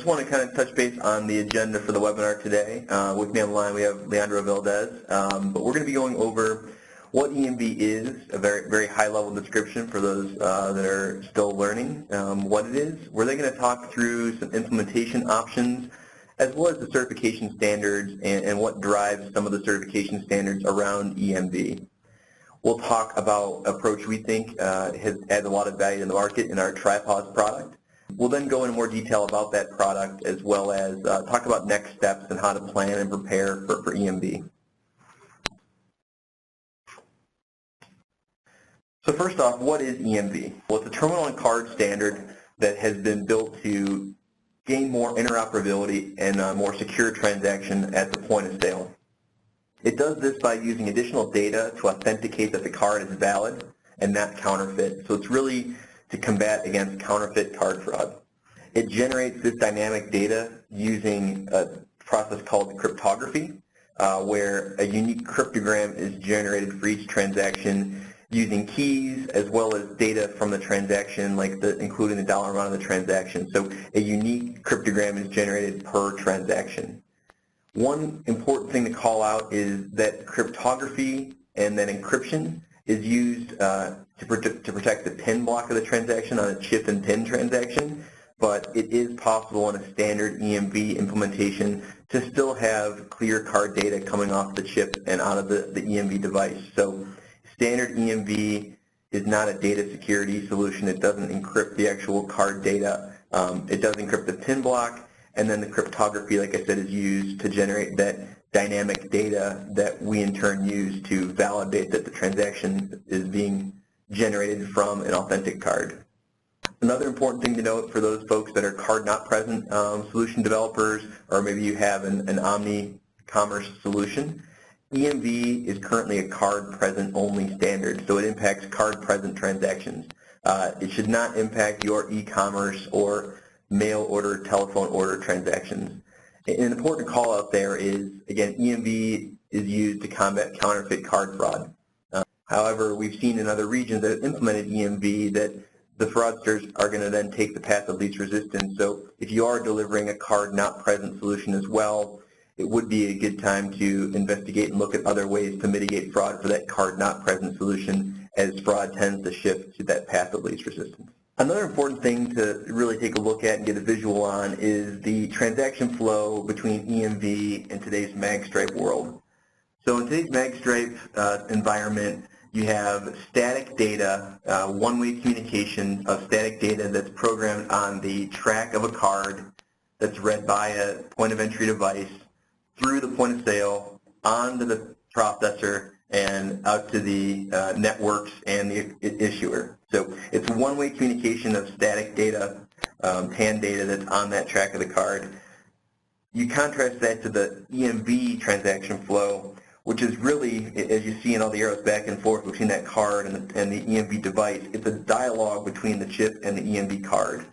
just want to kind of touch base on the agenda for the webinar today. With me on the line we have Leandro Valdez, but we're going to be going over what EMV is, a very high-level description for those that are still learning what it is. We're then going to talk through some implementation options as well as the certification standards and what drives some of the certification standards around EMV. We'll talk about an approach we think has added a lot of value in the market in our TriPause product. We'll then go into more detail about that product as well as talk about next steps and how to plan and prepare for EMV. So first off, what is EMV? Well, it's a terminal and card standard that has been built to gain more interoperability and more secure transaction at the point of sale. It does this by using additional data to authenticate that the card is valid and not counterfeit. So it's really to combat against counterfeit card fraud. It generates this dynamic data using a process called cryptography, where a unique cryptogram is generated for each transaction using keys as well as data from the transaction, like including the dollar amount of the transaction. So a unique cryptogram is generated per transaction. One important thing to call out is that cryptography and then encryption is used to protect the PIN block of the transaction on a chip and PIN transaction, but it is possible in a standard EMV implementation to still have clear card data coming off the chip and out of the EMV device. So standard EMV is not a data security solution. It doesn't encrypt the actual card data. It does encrypt the PIN block, and then the cryptography, like I said, is used to generate that dynamic data that we in turn use to validate that the transaction is being generated from an authentic card. Another important thing to note for those folks that are card not present solution developers, or maybe you have an omni-commerce solution, EMV is currently a card-present only standard, so it impacts card-present transactions. It should not impact your e-commerce or mail order, telephone order transactions. An important call out there is, again, EMV is used to combat counterfeit card fraud. However, we've seen in other regions that have implemented EMV that the fraudsters are going to then take the path of least resistance. So if you are delivering a card not present solution as well, it would be a good time to investigate and look at other ways to mitigate fraud for that card not present solution, as fraud tends to shift to that path of least resistance. Another important thing to really take a look at and get a visual on is the transaction flow between EMV and today's magstripe world. So in today's magstripe environment, you have static data, one-way communication of static data that's programmed on the track of a card that's read by a point of entry device through the point of sale, onto the processor, and out to the networks and the issuer. So it's one-way communication of static data, TAN data that's on that track of the card. You contrast that to the EMV transaction flow, which is really, as you see in all the arrows back and forth between that card and the EMV device, it's a dialogue between the chip and the EMV card.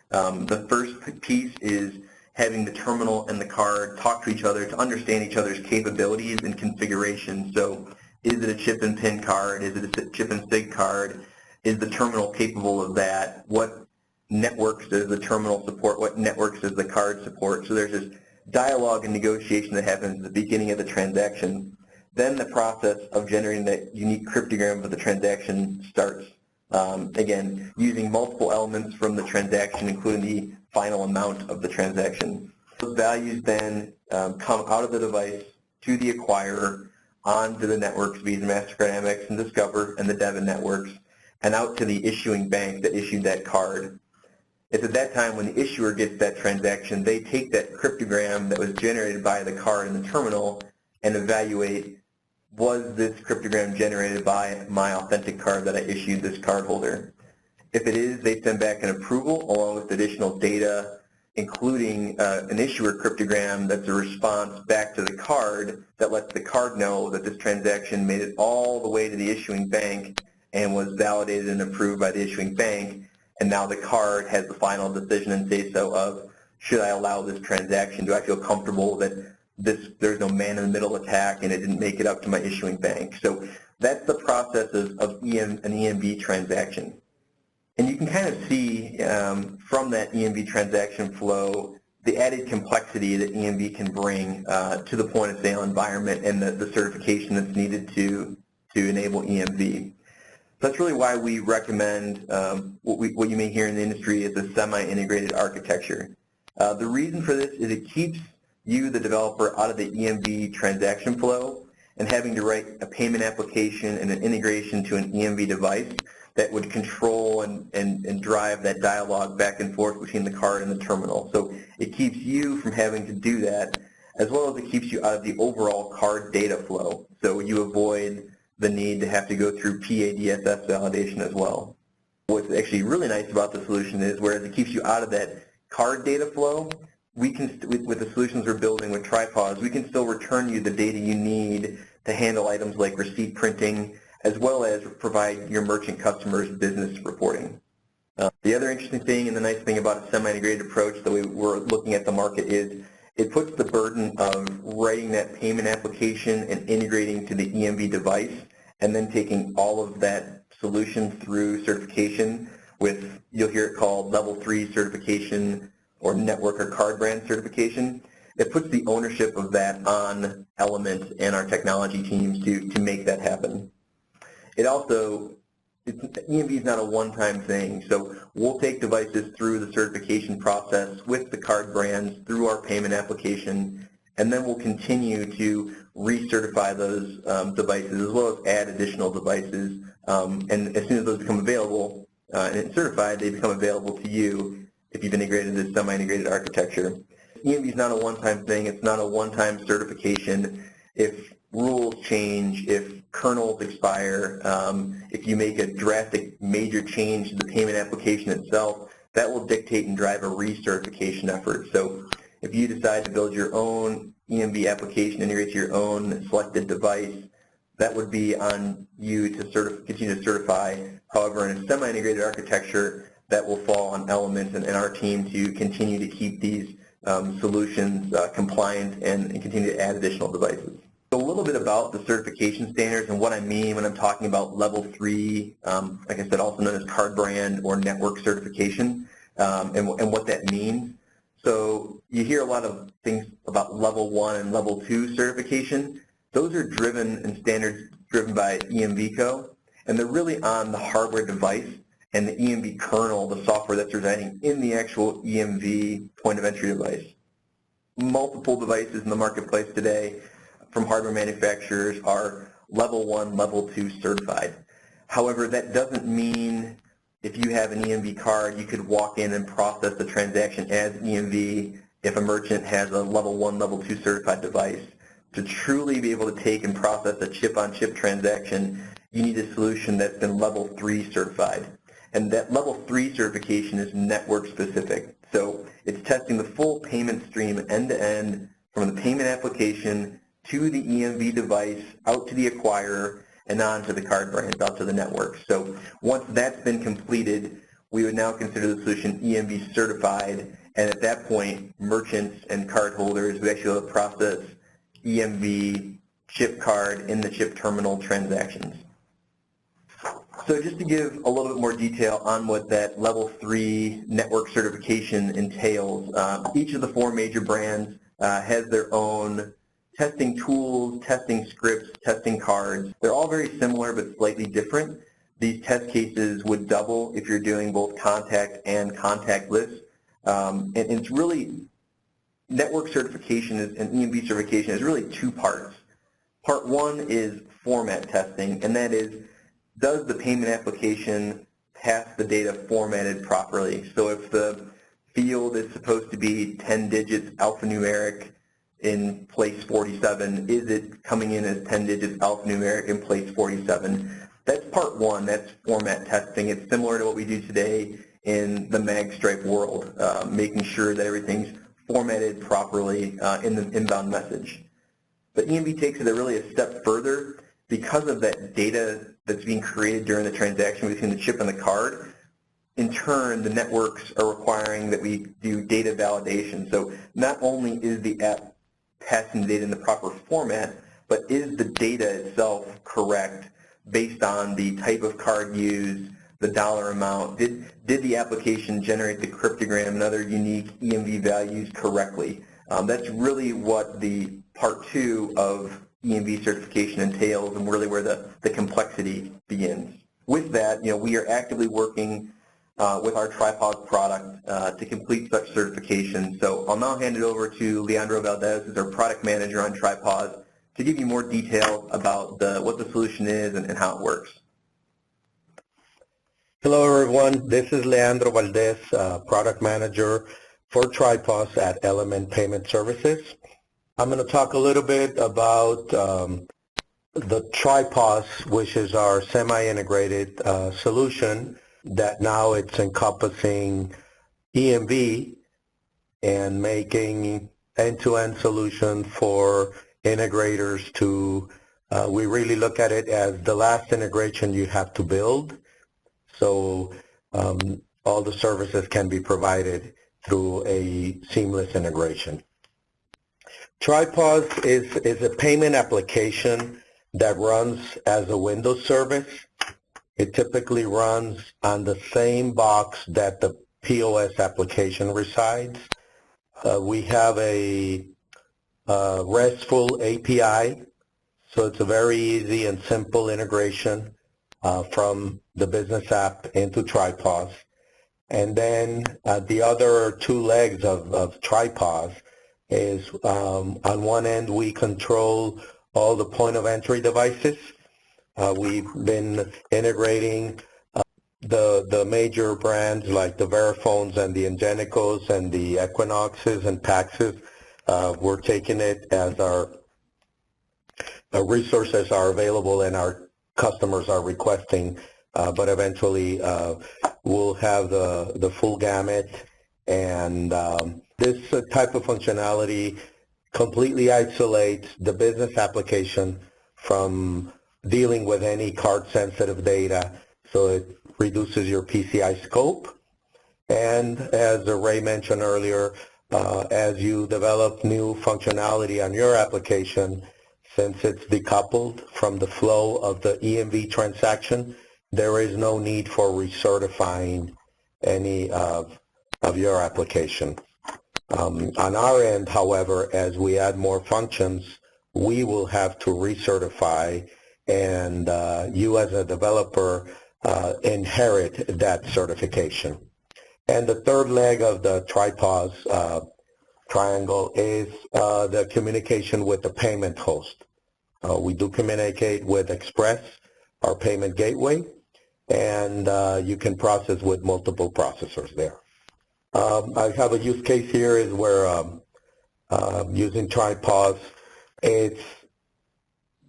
The first piece is having the terminal and the card talk to each other to understand each other's capabilities and configuration. So is it a chip and PIN card? Is it a chip and SIG card? Is the terminal capable of that? What networks does the terminal support? What networks does the card support? So there's this dialogue and negotiation that happens at the beginning of the transaction. Then the process of generating that unique cryptogram for the transaction starts. Again, using multiple elements from the transaction, including the final amount of the transaction. Those values then come out of the device to the acquirer, onto the networks, Visa, MasterCard, Amex, and Discover, and the debit networks, and out to the issuing bank that issued that card. It's at that time when the issuer gets that transaction, they take that cryptogram that was generated by the card in the terminal and evaluate, was this cryptogram generated by my authentic card that I issued this cardholder? If it is, they send back an approval along with additional data, including an issuer cryptogram that's a response back to the card that lets the card know that this transaction made it all the way to the issuing bank and was validated and approved by the issuing bank, and now the card has the final decision and say-so of, should I allow this transaction? Do I feel comfortable that there's no man-in-the-middle attack and it didn't make it up to my issuing bank? So that's the process of an EMV transaction. And you can kind of see from that EMV transaction flow the added complexity that EMV can bring to the point-of-sale environment and the certification that's needed to enable EMV. So that's really why we recommend what you may hear in the industry is a semi-integrated architecture. The reason for this is it keeps you, the developer, out of the EMV transaction flow and having to write a payment application and an integration to an EMV device that would control and drive that dialogue back and forth between the card and the terminal. So it keeps you from having to do that, as well as it keeps you out of the overall card data flow. So you avoid the need to have to go through PADSS validation as well. What's actually really nice about the solution is, whereas it keeps you out of that card data flow, we can, with the solutions we're building with TriPause, we can still return you the data you need to handle items like receipt printing, as well as provide your merchant customers business reporting. The other interesting thing and the nice thing about a semi-integrated approach, the way we're looking at the market, is it puts the burden of writing that payment application and integrating to the EMV device, and then taking all of that solution through certification with, you'll hear it called level 3 certification or network or card brand certification. It puts the ownership of that on Element and our technology teams to make that happen. It also, EMV is not a one-time thing, so we'll take devices through the certification process with the card brands through our payment application, and then we'll continue to recertify those devices as well as add additional devices. And as soon as those become available and it's certified, they become available to you if you've integrated this semi-integrated architecture. EMV is not a one-time thing. It's not a one-time certification. If rules change, if kernels expire, if you make a drastic major change to the payment application itself, that will dictate and drive a recertification effort. So if you decide to build your own EMV application, integrate to your own selected device, that would be on you to continue to certify. However, in a semi-integrated architecture, that will fall on Element and our team to continue to keep these solutions compliant and continue to add additional devices. So a little bit about the certification standards and what I mean when I'm talking about level 3, like I said, also known as card brand or network certification, and what that means. So you hear a lot of things about level 1 and level 2 certification. Those are driven and standards driven by EMV Co, and they're really on the hardware device and the EMV kernel, the software that's residing in the actual EMV point of entry device. Multiple devices in the marketplace today from hardware manufacturers are level 1, level 2 certified. However, that doesn't mean if you have an EMV card, you could walk in and process the transaction as EMV if a merchant has a level 1, level 2 certified device. To truly be able to take and process a chip-on-chip transaction, you need a solution that's been level 3 certified. And that level 3 certification is network specific. So it's testing the full payment stream end-to-end from the payment application to the EMV device, out to the acquirer, and on to the card brands, out to the network. So once that's been completed, we would now consider the solution EMV certified, and at that point, merchants and card holders would actually be able to process EMV chip card in the chip terminal transactions. So just to give a little bit more detail on what that level 3 network certification entails, each of the 4 major brands has their own testing tools, testing scripts, testing cards. They're all very similar but slightly different. These test cases would double if you're doing both contact and contactless. And it's really, network certification and EMV certification is really 2 parts. Part 1 is format testing, and that is, does the payment application pass the data formatted properly? So if the field is supposed to be 10 digits alphanumeric in place 47, is it coming in as 10 digits alphanumeric in place 47? That's part 1, that's format testing. It's similar to what we do today in the magstripe world, making sure that everything's formatted properly in the inbound message. But EMV takes it really a step further. Because of that data that's being created during the transaction between the chip and the card, in turn, the networks are requiring that we do data validation. So not only is the app passing the data in the proper format, but is the data itself correct based on the type of card used, the dollar amount? Did the application generate the cryptogram and other unique EMV values correctly? That's really what the part 2 of EMV certification entails, and really where the complexity begins. With that, we are actively working with our TriPause product to complete such certification. So I'll now hand it over to Leandro Valdez, who's our product manager on TriPause, to give you more detail about what the solution is and how it works. Hello everyone, this is Leandro Valdez, product manager for TriPause at Element Payment Services. I'm going to talk a little bit about the TriPause, which is our semi-integrated solution that now it's encompassing EMV and making end-to-end solution for integrators to, we really look at it as the last integration you have to build. So all the services can be provided through a seamless integration. TriPause is a payment application that runs as a Windows service. It typically runs on the same box that the POS application resides. We have a RESTful API, so it's a very easy and simple integration from the business app into TriPause. And then the other 2 legs of TriPause is on one end we control all the point of entry devices. We've been integrating the major brands like the Veriphones and the Ingenicos and the Equinoxes and Paxes. We're taking it as our resources are available and our customers are requesting, but eventually we'll have the full gamut. And this type of functionality completely isolates the business application from dealing with any card-sensitive data, so it reduces your PCI scope. And as Ray mentioned earlier, as you develop new functionality on your application, since it's decoupled from the flow of the EMV transaction, there is no need for recertifying any of your application. On our end, however, as we add more functions, we will have to recertify, and you as a developer inherit that certification. And the third leg of the TriPause triangle is the communication with the payment host. We do communicate with Express, our payment gateway, and you can process with multiple processors there. I have a use case here is where using TriPause, it's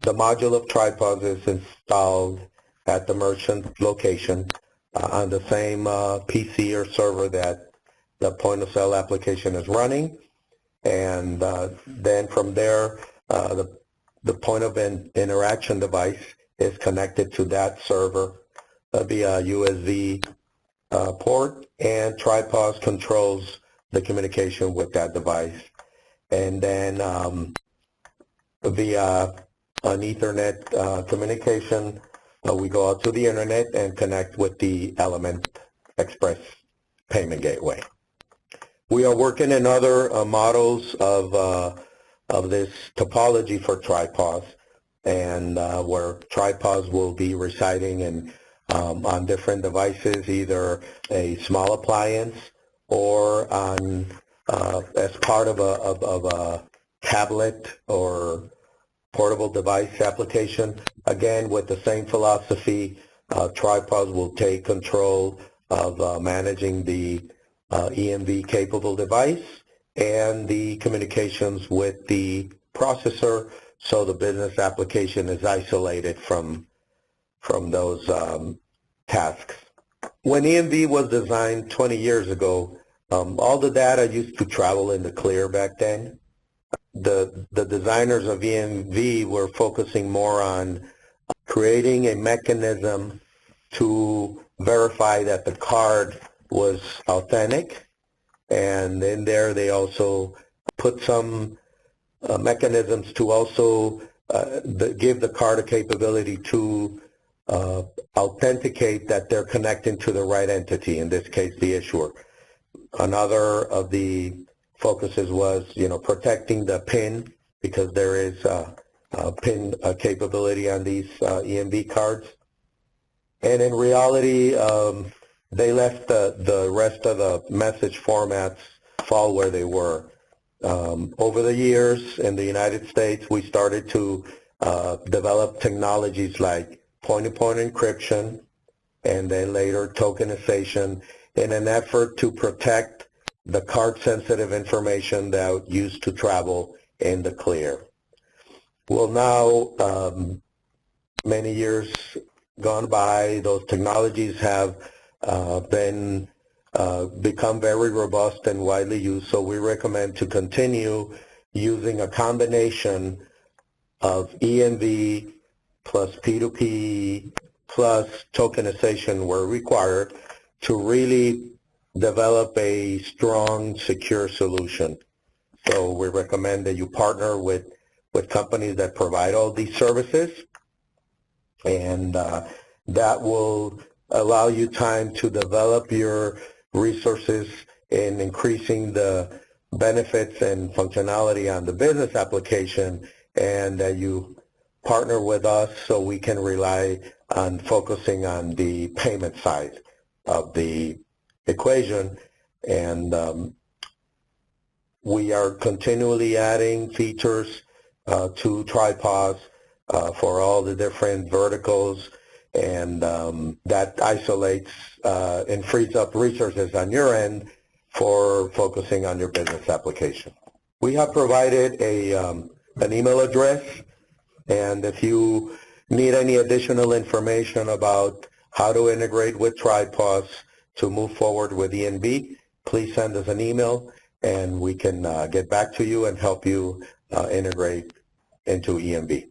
the module of TriPause is installed at the merchant location on the same PC or server that the point of sale application is running, and then from there the point of interaction device is connected to that server via USB port, and TriPause controls the communication with that device. And then via an Ethernet communication, we go out to the internet and connect with the Element Express payment gateway. We are working in other models of this topology for TriPause, and where TriPause will be residing in on different devices, either a small appliance or on as part of a tablet or portable device application. Again, with the same philosophy, TriPause will take control of managing the EMV capable device and the communications with the processor, so the business application is isolated from those tasks. When EMV was designed 20 years ago, all the data used to travel in the clear back then. The designers of EMV were focusing more on creating a mechanism to verify that the card was authentic, and in there they also put some mechanisms to also give the card a capability to authenticate that they're connecting to the right entity, in this case the issuer. Another of the focuses was, protecting the PIN, because there is a PIN capability on these EMV cards. And in reality, they left the rest of the message formats fall where they were. Over the years in the United States, we started to develop technologies like point-to-point encryption and then later tokenization in an effort to protect the card-sensitive information that used to travel in the clear. Well, now, many years gone by, those technologies have become very robust and widely used, so we recommend to continue using a combination of EMV plus P2P plus tokenization where required to really develop a strong, secure solution. So we recommend that you partner with companies that provide all these services, and that will allow you time to develop your resources in increasing the benefits and functionality on the business application, and that you partner with us so we can rely on focusing on the payment side of the equation. And we are continually adding features to TriPOS for all the different verticals, and that isolates and frees up resources on your end for focusing on your business application. We have provided an email address, and if you need any additional information about how to integrate with TriPOS to move forward with EMV, please send us an email and we can get back to you and help you integrate into EMV.